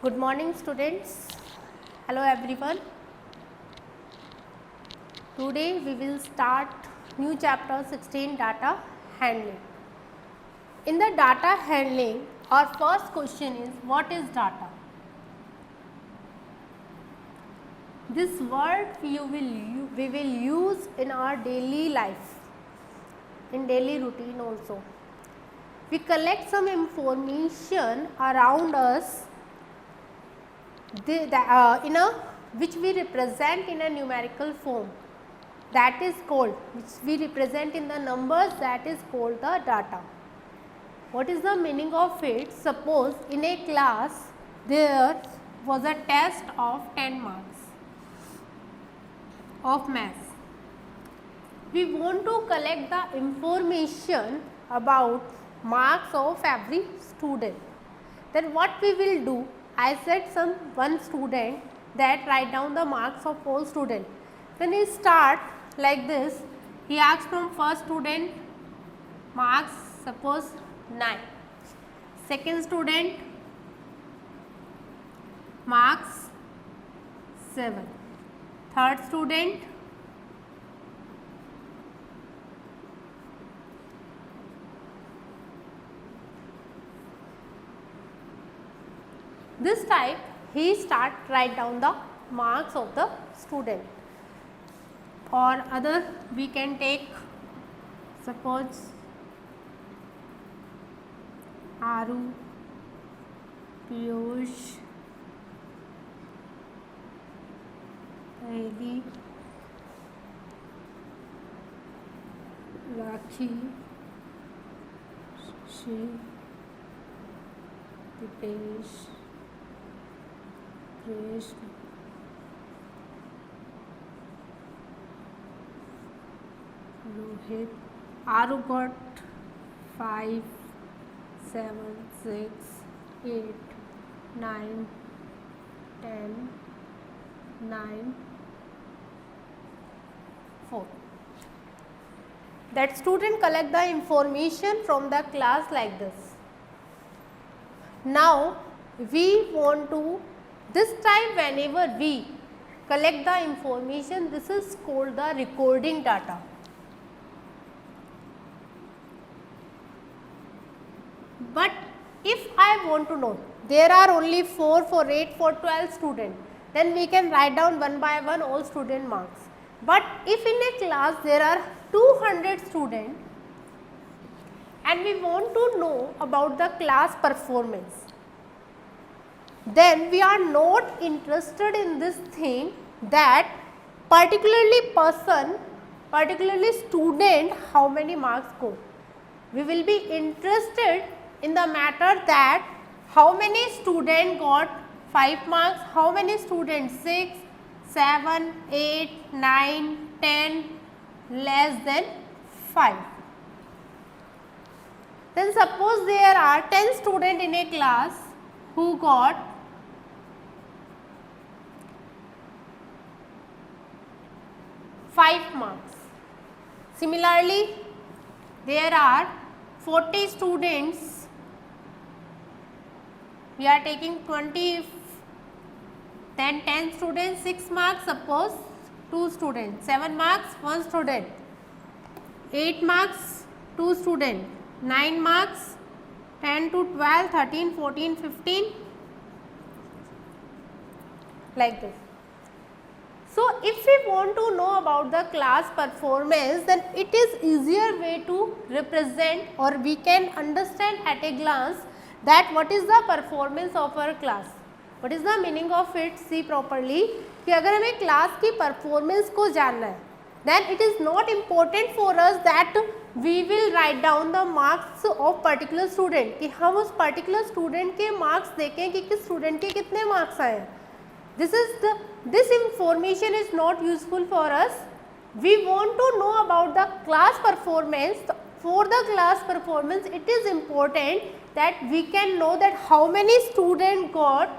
Good morning students. Hello everyone. Today we will start new chapter 16 data handling. In the data handling, our first question is what is data? This word we will use in our daily life, in daily routine also. We collect some information around us which we represent in a numerical form, that is called, which we represent in the numbers, that is called the data. What is the meaning of it? Suppose in a class there was a test of 10 marks of maths. We want to collect the information about marks of every student. Then what we will do? I said one student that write down the marks of all students. Then he start like this. He asks from first student marks, suppose 9. Second student marks 7. Third student this type he start write down the marks of the student. Or other we can take, suppose Aru, Piyush, Aili, Rakhi, Shri, Dipesh, Krishna, Rohit. Aru got 5, 7, 6, 8, 9, 10, 9, 4. That student collect the information from the class like this. Now we want to, this time whenever we collect the information, this is called the recording data. But if I want to know, there are only 4 for 8 for 12 students, then we can write down one by one all student marks. But if in a class there are 200 students and we want to know about the class performance, then we are not interested in this thing that particularly student how many marks go. We will be interested in the matter that how many students got 5 marks, how many students 6, 7, 8, 9, 10 less than 5. Then suppose there are 10 students in a class who got 5 marks. Similarly, there are 40 students. We are taking 20, then 10 students, 6 marks, suppose 2 students, 7 marks, 1 student, 8 marks, 2 students, 9 marks, 10 to 12, 13, 14, 15, like this. So if we want to know about the class performance, then it is easier way to represent, or we can understand at a glance that what is the performance of our class. What is the meaning of it? See properly कि अगर हमें class की performance को जानना है, then it is not important for us that we will write down the marks of particular student, कि हम उस particular student के marks देखें कि किस student के कितने marks आए हैं. This information is not useful for us. We want to know about the class performance. For the class performance, it is important that we can know that how many students got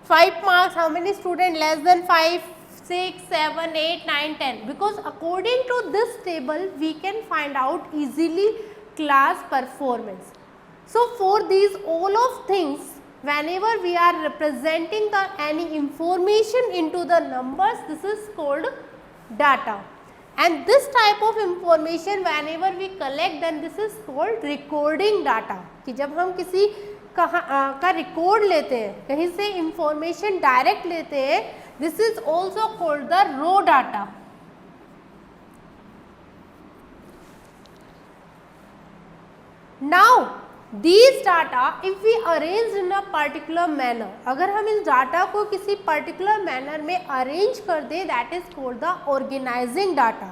5 marks, how many students less than 5, 6, 7, 8, 9, 10. Because according to this table, we can find out easily class performance. So for these all of things, whenever we are representing the any information into the numbers, this is called data. And this type of information whenever we collect, then this is called recording data. कि जब हम किसी का record लेते हैं, कहीं से information direct लेते हैं, this is also called the raw data. Now these data if we arrange in a particular manner, अगर हम इस डाटा को किसी particular manner में arrange कर दे, that is called the organizing data.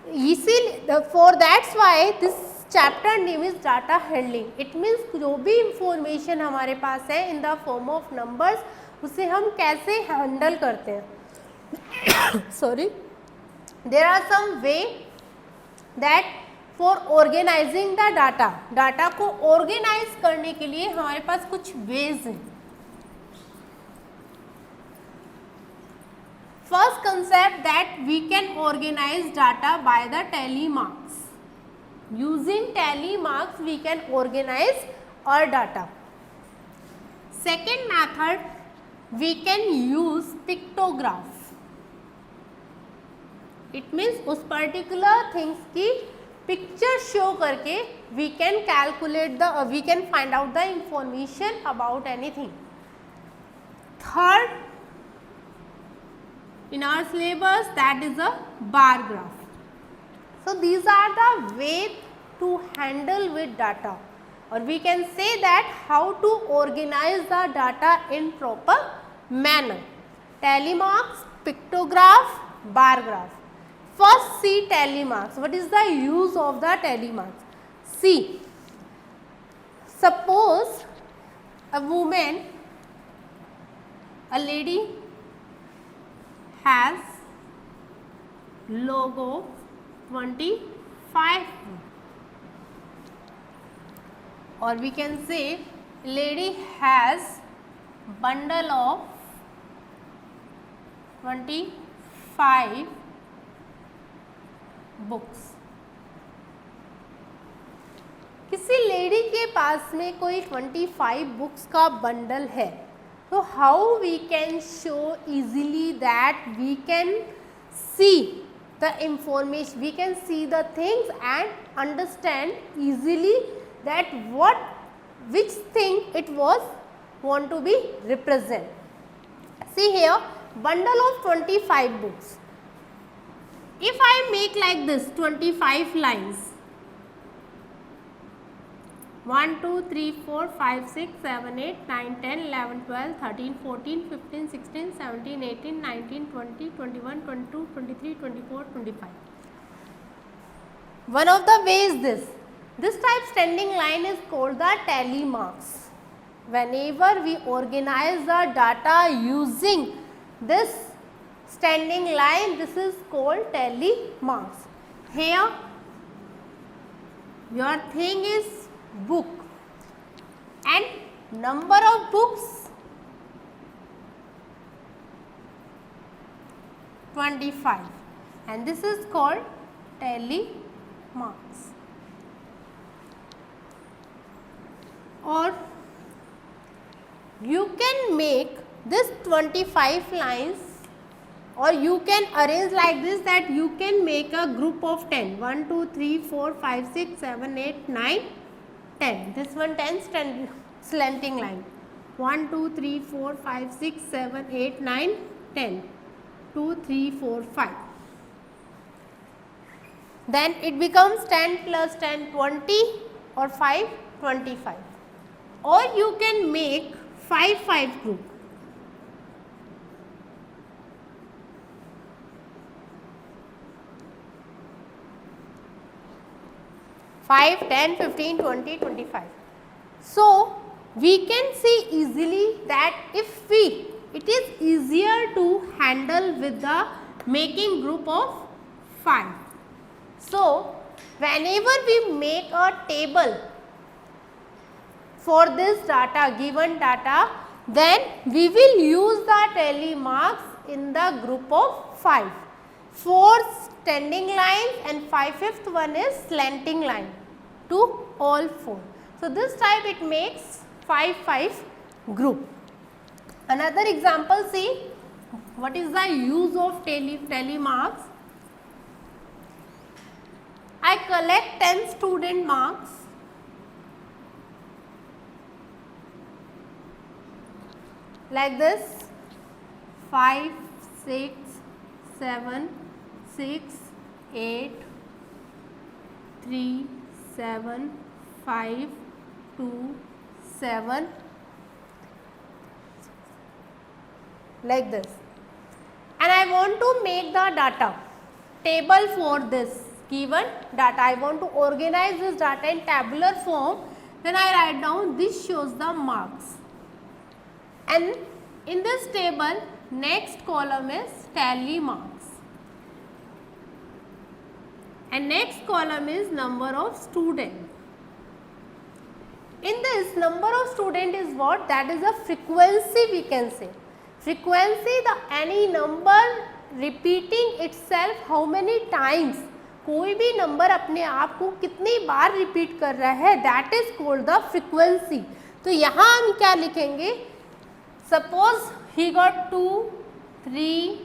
इसीलिए for that's why this chapter name is data handling. It means जो भी information हमारे पास है in the form of numbers, उसे हम कैसे handle करते हैं. Sorry, there are some way that for organising the data, data को ऑर्गेनाइज करने के लिए हमारे पास कुछ वेज हैं. First concept that we can organise data by the tally marks. Using tally marks we can organise our data. Second method, we can use pictograph. It means उस पर्टिकुलर थिंग्स की पिक्चर शो करके we can calculate the we can find out the information about anything. Third in our syllabus, that is a bar graph. So these are the way to handle with data, or we can say that how to organize the data in proper manner. Tally marks, pictograph, bar graph. First see tally marks. What is the use of the tally marks? See, suppose a woman, a lady has logo 25, or we can say lady has bundle of 25 books. किसी lady के पास में कोई 25 books का bundle है, तो how we can show easily that we can see the information, we can see the things and understand easily that what which thing it was want to be represent. See here, bundle of 25 books. If I make like this 25 lines, 1 2 3 4 5 6 7 8 9 10 11 12 13 14 15 16 17 18 19 20 21 22 23 24 25. One of the ways this type standing line is called the tally marks. Whenever we organize the data using this standing line, this is called tally marks. Here your thing is book and number of books 25, and this is called tally marks. Or you can make this 25 lines, or you can arrange like this, that you can make a group of 10, 1 2 3 4 5 6 7 8 9 10. This one 10 slanting line, 1 2 3 4 5 6 7 8 9 10, 2 3 4 5. Then it becomes 10 plus 10 20, or 5 25. Or you can make 5 group. Five, 10, 15, 20, 25. So we can see easily that it is easier to handle with the making group of 5. So whenever we make a table for this data, given data, then we will use the tally marks in the group of 5. 4 standing lines and 5th one is slanting line to all 4. So this type it makes 5 group. Another example, see what is the use of telemarks. I collect 10 student marks like this: 5, 6, 7, 6, 8, 3, 7, 5, 2, 7, like this. And I want to make the data table for this given data. I want to organize this data in tabular form. Then I write down this shows the marks. And in this table, next column is tally marks. And next column is number of students. In this, number of student is what? That is a frequency, we can say. Frequency, the any number repeating itself how many times. कोई भी number अपने आप को कितनी बार repeat कर रहा है, that is called the frequency. तो यहाँ हम क्या लिखेंगे? Suppose he got 2, 3,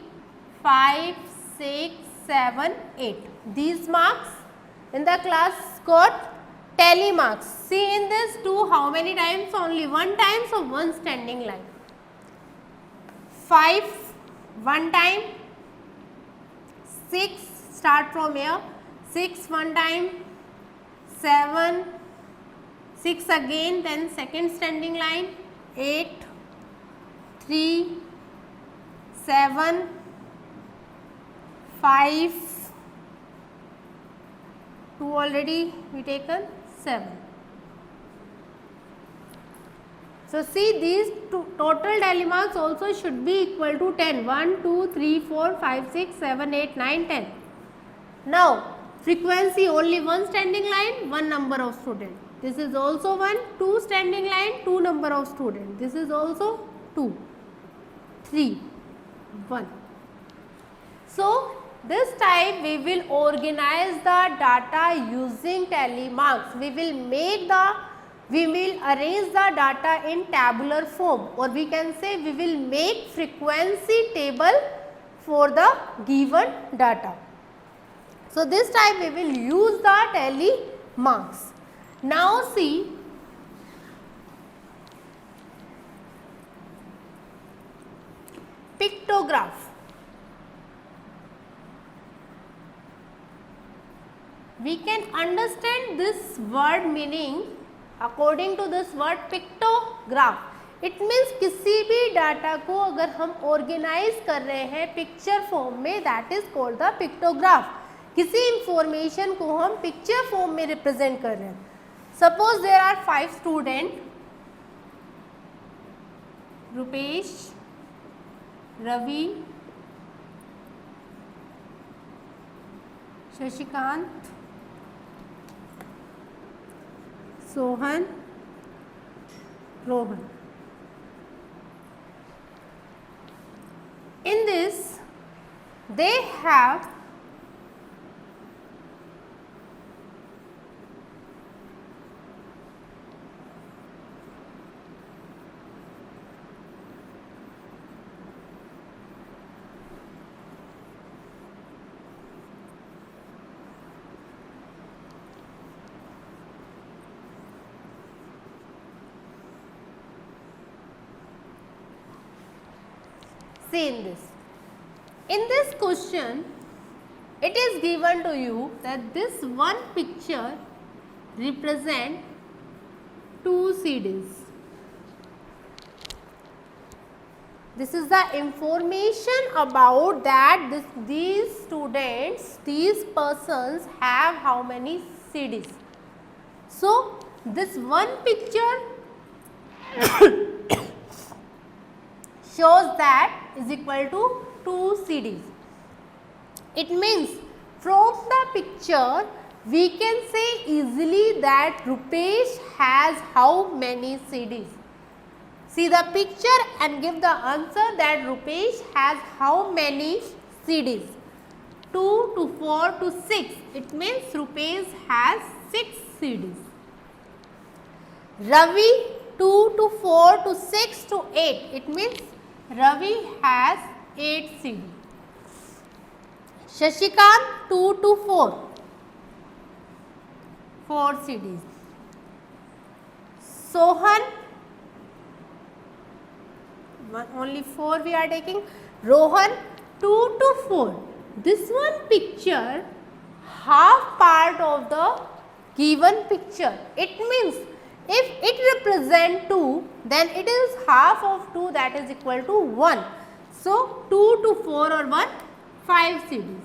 5, 6, 7, 8. These marks in the class got tally marks. See in this 2 how many times? Only one time, so one standing line. 5 one time, 6 start from here, 6 one time, 7, 6 again, then second standing line, 8, 3, 7, 5, 2 already we taken, 7. So see, these total tally marks also should be equal to 10. 1, 2, 3, 4, 5, 6, 7, 8, 9, 10. Now frequency, only one standing line, one number of students. This is also 1, 2 standing line, 2 number of students. This is also 2, 3, 1. So this time we will organize the data using tally marks. We will arrange the data in tabular form, or we can say we will make frequency table for the given data. So this time we will use the tally marks. Now see, pictograph. We can understand this word meaning according to this word pictograph. It means किसी भी data को अगर हम organise कर रहे हैं picture form में, that is called the pictograph. किसी इंफॉर्मेशन को हम पिक्चर फॉर्म में रिप्रेजेंट कर रहे हैं. Suppose there are 5 student, Rupesh, Ravi, Shashikant, Sohan, Rohan. In this, they have in this. In this question, it is given to you that this one picture represent 2 CDs. This is the information about that these students, these persons have how many CDs. So this one picture shows that is equal to 2 CDs. It means from the picture we can say easily that Rupesh has how many CDs. See the picture and give the answer that Rupesh has how many CDs. 2 to 4 to 6. It means Rupesh has 6 CDs. Ravi 2 to 4 to 6 to 8. It means Ravi has 8 CDs. Shashikant 2 to 4, 4 CDs. Sohan, only 4 we are taking. Rohan 2 to 4. This one picture, half part of the given picture. It means if it represents 2, then it is half of 2, that is equal to 1. So 2 to 4 or 1, 5 CDs.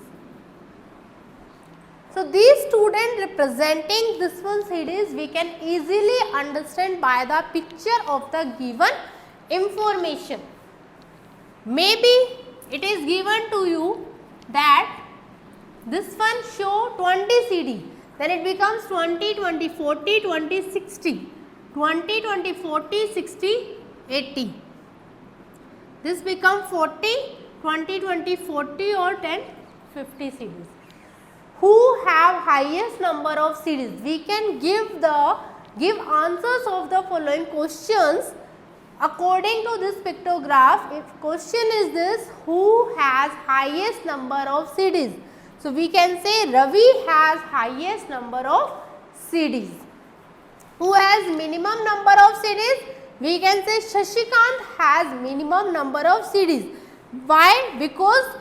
So these students representing this one CDs we can easily understand by the picture of the given information. Maybe it is given to you that this one show 20 CD, then it becomes 20, 20, 40, 20, 60, 20, 20, 40, 60, 80. This become 40, 20, 20, 40 or 10, 50 CDs. Who have highest number of CDs? We can give answers of the following questions according to this pictograph. If question is this, who has highest number of CDs? So we can say Ravi has highest number of CDs. Who has minimum number of CDs? We can say Shashikant has minimum number of CDs. Why? Because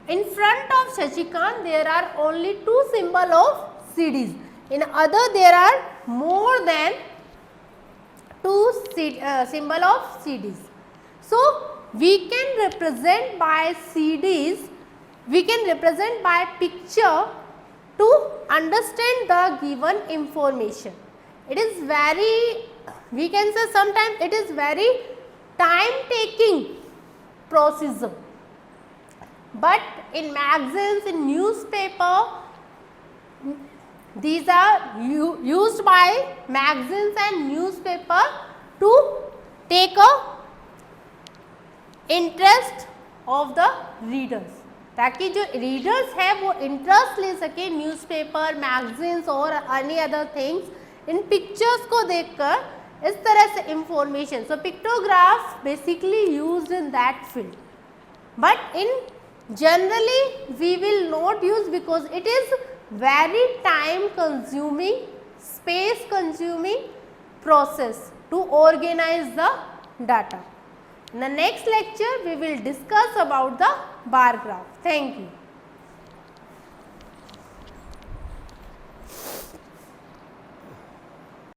in front of Shashikant there are only 2 symbols of CDs. In other there are more than 2 symbol of CDs. So we can represent by CDs, we can represent by picture to understand the given information. It is very, we can say sometimes it is very time taking procedure. But in magazines, in newspaper, these are used by magazines and newspaper to take a interest of the readers, ताकि जो readers है वो interest ले सके newspaper, magazines और any other things इन pictures को देखकर इस तरह से information. So pictograph basically used in that field, but in generally we will not use because it is very time consuming, space consuming process to organize the data. In the next lecture we will discuss about the bar graph. Thank you.